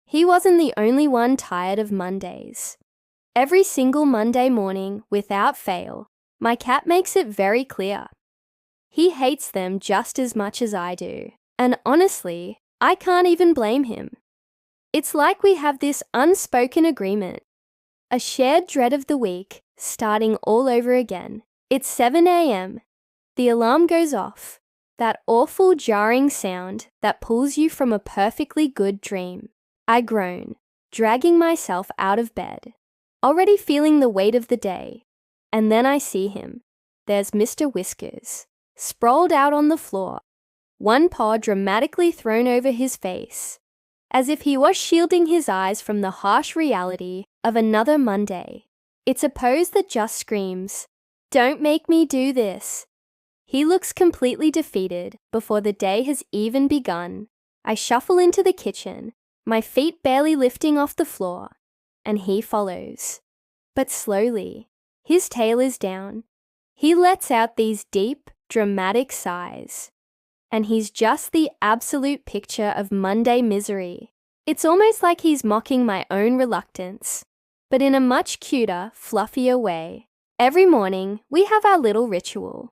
He wasn't the only one tired of Mondays. Every single Monday morning, without fail, my cat makes it very clear. He hates them just as much as I do, and honestly, I can't even blame him. It's like we have this unspoken agreement, a shared dread of the week, starting all over again. It's 7 a.m. The alarm goes off, that awful jarring sound that pulls you from a perfectly good dream. I groan, dragging myself out of bed, already feeling the weight of the day, and then I see him. There's Mr. Whiskers, sprawled out on the floor, one paw dramatically thrown over his face, as if he was shielding his eyes from the harsh reality of another Monday. It's a pose that just screams, "Don't make me do this." He looks completely defeated before the day has even begun. I shuffle into the kitchen, my feet barely lifting off the floor, and he follows. But slowly, his tail is down. He lets out these deep, dramatic sighs. And he's just the absolute picture of Monday misery. It's almost like he's mocking my own reluctance, but in a much cuter, fluffier way. Every morning, we have our little ritual.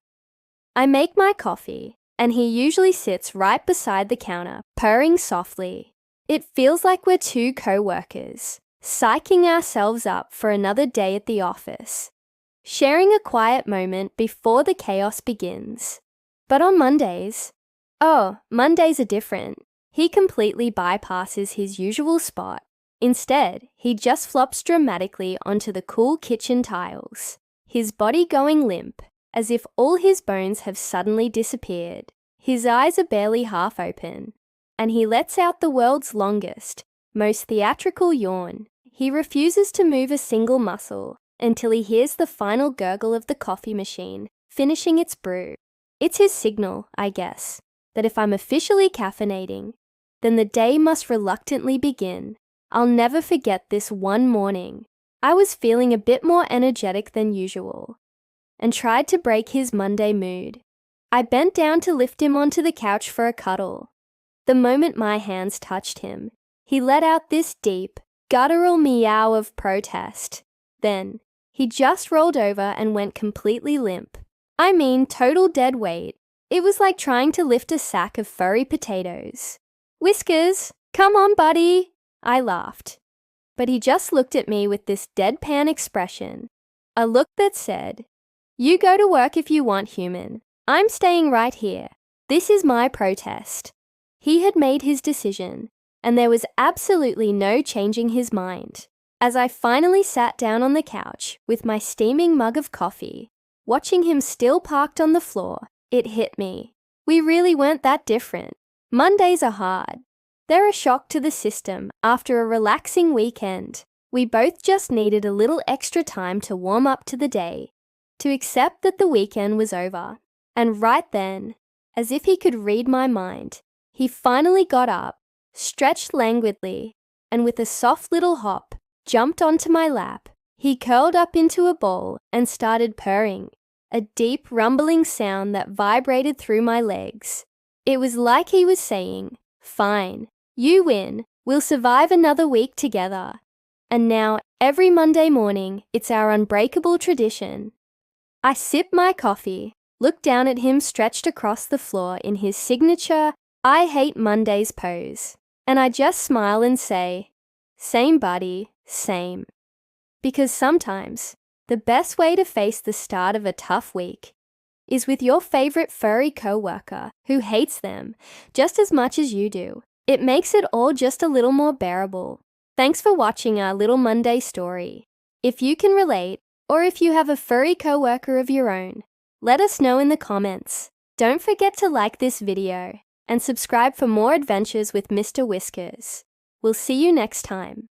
I make my coffee, and he usually sits right beside the counter, purring softly. It feels like we're two coworkers, psyching ourselves up for another day at the office, sharing a quiet moment before the chaos begins. But on Mondays are different. He completely bypasses his usual spot. Instead, he just flops dramatically onto the cool kitchen tiles, his body going limp, as if all his bones have suddenly disappeared. His eyes are barely half open, and he lets out the world's longest, most theatrical yawn. He refuses to move a single muscle until he hears the final gurgle of the coffee machine finishing its brew. It's his signal, I guess, that if I'm officially caffeinating, then the day must reluctantly begin. I'll never forget this one morning. I was feeling a bit more energetic than usual and tried to break his Monday mood. I bent down to lift him onto the couch for a cuddle. The moment my hands touched him, he let out this deep, guttural meow of protest. Then, he just rolled over and went completely limp. I mean, total dead weight. It was like trying to lift a sack of furry potatoes. "Whiskers, come on, buddy," I laughed. But he just looked at me with this deadpan expression, a look that said, "You go to work if you want, human. I'm staying right here. This is my protest." He had made his decision, and there was absolutely no changing his mind. As I finally sat down on the couch with my steaming mug of coffee, watching him still parked on the floor, it hit me. We really weren't that different. Mondays are hard. They're a shock to the system after a relaxing weekend. We both just needed a little extra time to warm up to the day, to accept that the weekend was over. And right then, as if he could read my mind, he finally got up, stretched languidly, and with a soft little hop, jumped onto my lap. He curled up into a ball and started purring, a deep rumbling sound that vibrated through my legs. It was like he was saying, "Fine, you win, we'll survive another week together." And now, every Monday morning, it's our unbreakable tradition. I sip my coffee, look down at him stretched across the floor in his signature "I hate Mondays" pose, and I just smile and say, "Same buddy, same." Because sometimes, the best way to face the start of a tough week is with your favorite furry coworker who hates them just as much as you do. It makes it all just a little more bearable. Thanks for watching our little Monday story. If you can relate, or if you have a furry coworker of your own, let us know in the comments. Don't forget to like this video and subscribe for more adventures with Mr. Whiskers. We'll see you next time.